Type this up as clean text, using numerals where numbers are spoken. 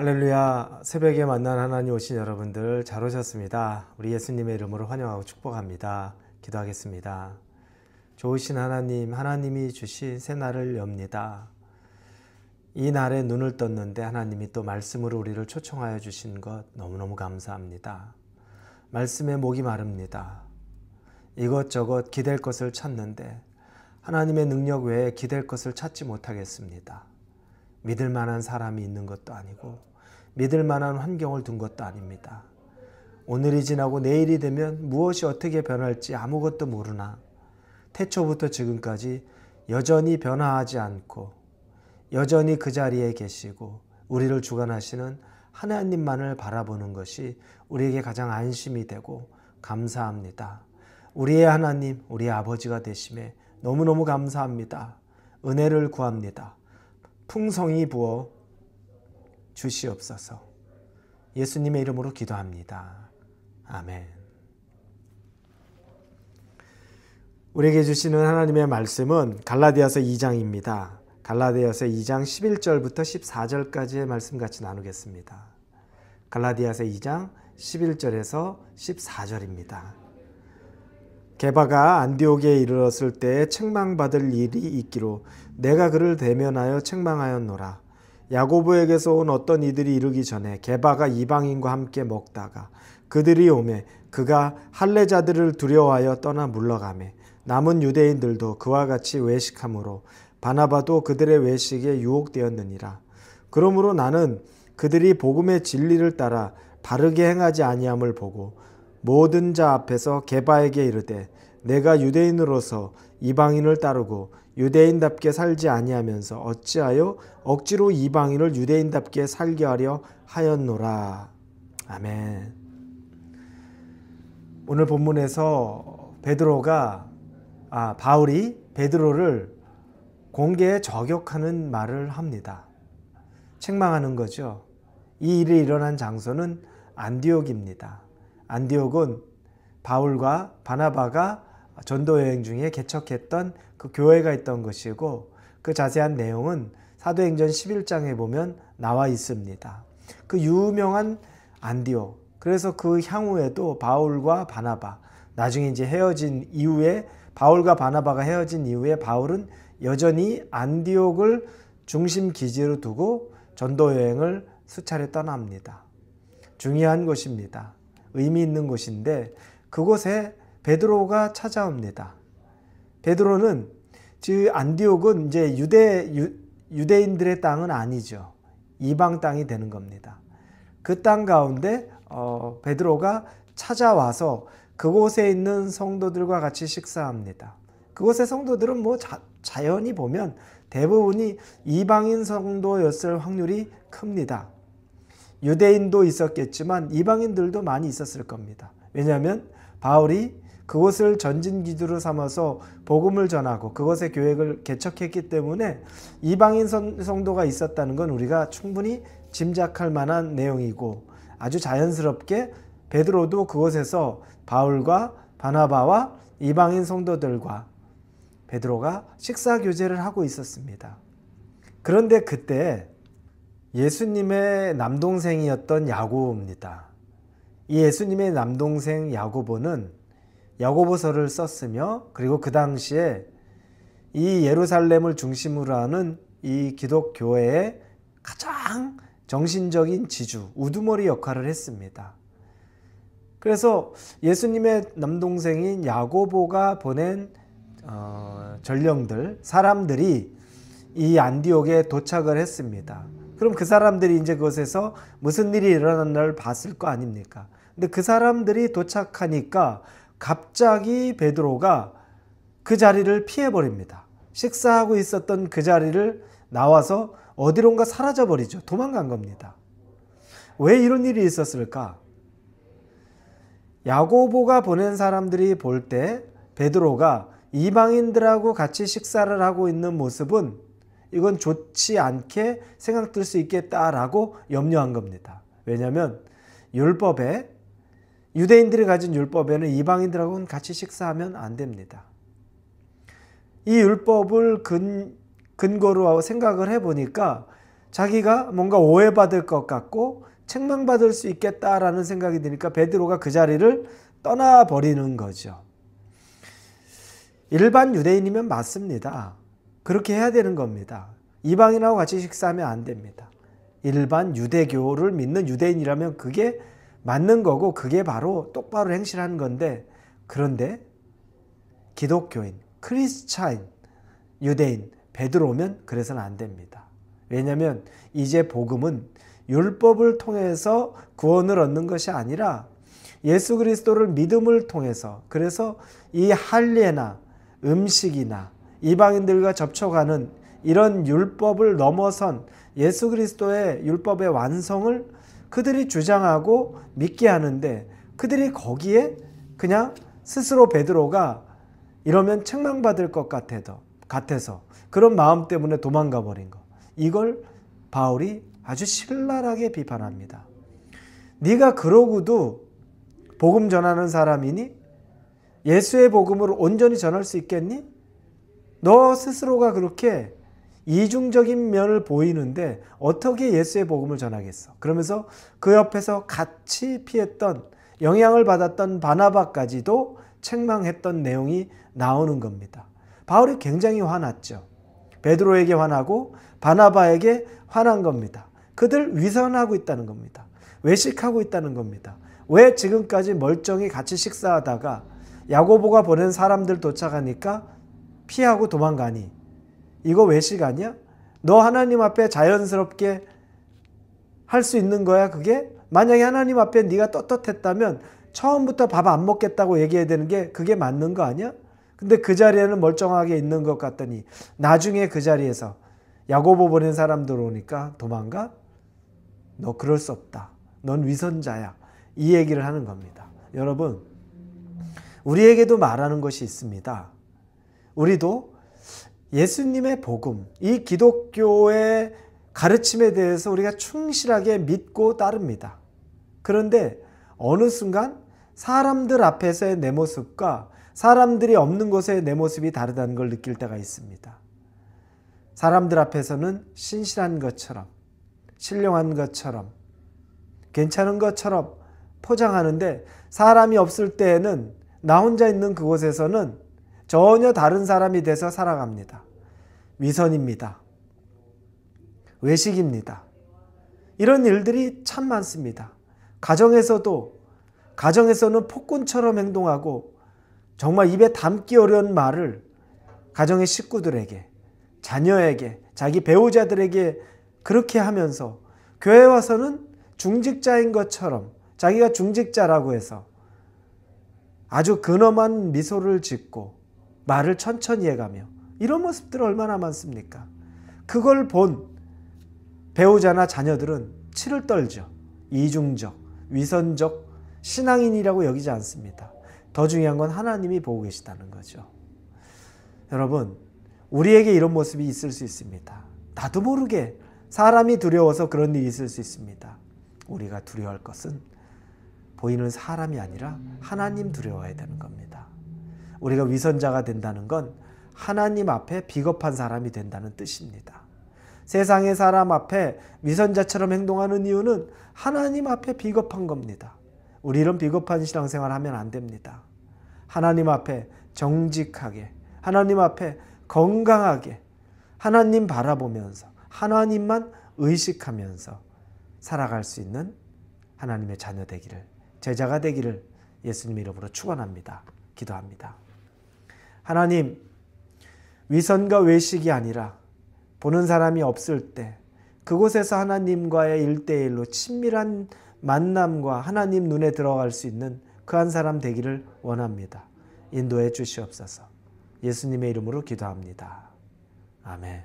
할렐루야. 새벽에 만난 하나님 오신 여러분들 잘 오셨습니다. 우리 예수님의 이름으로 환영하고 축복합니다. 기도하겠습니다. 좋으신 하나님, 하나님이 주신 새날을 엽니다. 이 날에 눈을 떴는데 하나님이 또 말씀으로 우리를 초청하여 주신 것 너무너무 감사합니다. 말씀에 목이 마릅니다. 이것저것 기댈 것을 찾는데 하나님의 능력 외에 기댈 것을 찾지 못하겠습니다. 믿을 만한 사람이 있는 것도 아니고 믿을 만한 환경을 둔 것도 아닙니다. 오늘이 지나고 내일이 되면 무엇이 어떻게 변할지 아무것도 모르나 태초부터 지금까지 여전히 변화하지 않고 여전히 그 자리에 계시고 우리를 주관하시는 하나님만을 바라보는 것이 우리에게 가장 안심이 되고 감사합니다. 우리의 하나님, 우리의 아버지가 되심에 너무너무 감사합니다. 은혜를 구합니다. 풍성히 부어 주시옵소서. 예수님의 이름으로 기도합니다. 아멘. 우리에게 주시는 하나님의 말씀은 갈라디아서 2장입니다. 갈라디아서 2장 11절부터 14절까지의 말씀 같이 나누겠습니다. 갈라디아서 2장 11절에서 14절입니다. 게바가 안디옥에 이르렀을 때에 책망받을 일이 있기로 내가 그를 대면하여 책망하였노라. 야고보에게서 온 어떤 이들이 이르기 전에 게바가 이방인과 함께 먹다가 그들이 오매 그가 할례자들을 두려워하여 떠나 물러가매 남은 유대인들도 그와 같이 외식함으로 바나바도 그들의 외식에 유혹되었느니라. 그러므로 나는 그들이 복음의 진리를 따라 바르게 행하지 아니함을 보고 모든 자 앞에서 게바에게 이르되 내가 유대인으로서 이방인을 따르고 유대인답게 살지 아니하면서 어찌하여 억지로 이방인을 유대인답게 살게 하려 하였노라. 아멘. 오늘 본문에서 바울이 베드로를 공개에 저격하는 말을 합니다. 책망하는 거죠. 이 일이 일어난 장소는 안디옥입니다. 안디옥은 바울과 바나바가 전도여행 중에 개척했던 그 교회가 있던 것이고 그 자세한 내용은 사도행전 11장에 보면 나와 있습니다. 그 유명한 안디옥. 그래서 그 향후에도 바울과 바나바, 나중에 이제 바울과 바나바가 헤어진 이후에 바울은 여전히 안디옥을 중심 기지로 두고 전도여행을 수차례 떠납니다. 중요한 곳입니다. 의미 있는 곳인데 그곳에 베드로가 찾아옵니다. 베드로는 안디옥은 이제 유대인들의 땅은 아니죠. 이방 땅이 되는 겁니다. 그 땅 가운데 베드로가 찾아와서 그곳에 있는 성도들과 같이 식사합니다. 그곳의 성도들은 자연히 보면 대부분이 이방인 성도였을 확률이 큽니다. 유대인도 있었겠지만 이방인들도 많이 있었을 겁니다. 왜냐하면 바울이 그곳을 전진기지로 삼아서 복음을 전하고 그곳에 교회를 개척했기 때문에 이방인 성도가 있었다는 건 우리가 충분히 짐작할 만한 내용이고 아주 자연스럽게 베드로도 그곳에서 바울과 바나바와 이방인 성도들과 베드로가 식사교제를 하고 있었습니다. 그런데 그때 예수님의 남동생이었던 야고보입니다. 이 예수님의 남동생 야고보는 야고보서를 썼으며 그리고 그 당시에 이 예루살렘을 중심으로 하는 이 기독교회의 가장 정신적인 지주, 우두머리 역할을 했습니다. 그래서 예수님의 남동생인 야고보가 보낸 사람들이 이 안디옥에 도착을 했습니다. 그럼 그 사람들이 이제 그곳에서 무슨 일이 일어났나를 봤을 거 아닙니까? 근데 그 사람들이 도착하니까 갑자기 베드로가 그 자리를 피해버립니다. 식사하고 있었던 그 자리를 나와서 어디론가 사라져버리죠. 도망간 겁니다. 왜 이런 일이 있었을까? 야고보가 보낸 사람들이 볼 때 베드로가 이방인들하고 같이 식사를 하고 있는 모습은 이건 좋지 않게 생각될 수 있겠다라고 염려한 겁니다. 왜냐하면 유대인들이 가진 율법에는 이방인들하고는 같이 식사하면 안 됩니다. 이 율법을 근거로 생각을 해보니까 자기가 뭔가 오해받을 것 같고 책망받을 수 있겠다라는 생각이 드니까 베드로가 그 자리를 떠나버리는 거죠. 일반 유대인이면 맞습니다. 그렇게 해야 되는 겁니다. 이방인하고 같이 식사하면 안 됩니다. 일반 유대교를 믿는 유대인이라면 그게 맞는 거고 그게 바로 똑바로 행실하는 건데, 그런데 기독교인, 크리스찬, 유대인, 베드로면 그래서는 안 됩니다. 왜냐하면 이제 복음은 율법을 통해서 구원을 얻는 것이 아니라 예수 그리스도를 믿음을 통해서, 그래서 이 할례나 음식이나 이방인들과 접촉하는 이런 율법을 넘어선 예수 그리스도의 율법의 완성을 그들이 주장하고 믿게 하는데, 그들이 거기에 그냥 스스로 베드로가 이러면 책망받을 것 같아서 그런 마음 때문에 도망가 버린 거, 이걸 바울이 아주 신랄하게 비판합니다. 네가 그러고도 복음 전하는 사람이니? 예수의 복음을 온전히 전할 수 있겠니? 너 스스로가 그렇게 이중적인 면을 보이는데 어떻게 예수의 복음을 전하겠어? 그러면서 그 옆에서 같이 피했던, 영향을 받았던 바나바까지도 책망했던 내용이 나오는 겁니다. 바울이 굉장히 화났죠. 베드로에게 화나고 바나바에게 화난 겁니다. 그들 위선하고 있다는 겁니다. 외식하고 있다는 겁니다. 왜 지금까지 멀쩡히 같이 식사하다가 야고보가 보낸 사람들 도착하니까 피하고 도망가니? 이거 외식 아니야? 너 하나님 앞에 자연스럽게 할 수 있는 거야 그게? 만약에 하나님 앞에 네가 떳떳했다면 처음부터 밥 안 먹겠다고 얘기해야 되는 게 그게 맞는 거 아니야? 근데 그 자리에는 멀쩡하게 있는 것 같더니 나중에 그 자리에서 야고보 보낸 사람들 오니까 도망가? 너 그럴 수 없다. 넌 위선자야. 이 얘기를 하는 겁니다. 여러분, 우리에게도 말하는 것이 있습니다. 우리도 예수님의 복음, 이 기독교의 가르침에 대해서 우리가 충실하게 믿고 따릅니다. 그런데 어느 순간 사람들 앞에서의 내 모습과 사람들이 없는 곳의 내 모습이 다르다는 걸 느낄 때가 있습니다. 사람들 앞에서는 신실한 것처럼, 신령한 것처럼, 괜찮은 것처럼 포장하는데 사람이 없을 때에는 나 혼자 있는 그곳에서는 전혀 다른 사람이 돼서 살아갑니다. 위선입니다. 외식입니다. 이런 일들이 참 많습니다. 가정에서는 폭군처럼 행동하고 정말 입에 담기 어려운 말을 가정의 식구들에게, 자녀에게, 자기 배우자들에게 그렇게 하면서 교회 와서는 중직자인 것처럼 자기가 중직자라고 해서 아주 근엄한 미소를 짓고 말을 천천히 해가며 이런 모습들 얼마나 많습니까? 그걸 본 배우자나 자녀들은 치를 떨죠. 이중적, 위선적 신앙인이라고 여기지 않습니다. 더 중요한 건 하나님이 보고 계시다는 거죠. 여러분, 우리에게 이런 모습이 있을 수 있습니다. 나도 모르게 사람이 두려워서 그런 일이 있을 수 있습니다. 우리가 두려워할 것은 보이는 사람이 아니라 하나님 두려워해야 되는 겁니다. 우리가 위선자가 된다는 건 하나님 앞에 비겁한 사람이 된다는 뜻입니다. 세상의 사람 앞에 위선자처럼 행동하는 이유는 하나님 앞에 비겁한 겁니다. 우리 이런 비겁한 신앙생활 하면 안 됩니다. 하나님 앞에 정직하게, 하나님 앞에 건강하게, 하나님 바라보면서 하나님만 의식하면서 살아갈 수 있는 하나님의 자녀 되기를, 제자가 되기를 예수님 이름으로 축원합니다. 기도합니다. 하나님, 위선과 외식이 아니라 보는 사람이 없을 때 그곳에서 하나님과의 1대1로 친밀한 만남과 하나님 눈에 들어갈 수 있는 그 한 사람 되기를 원합니다. 인도해 주시옵소서. 예수님의 이름으로 기도합니다. 아멘.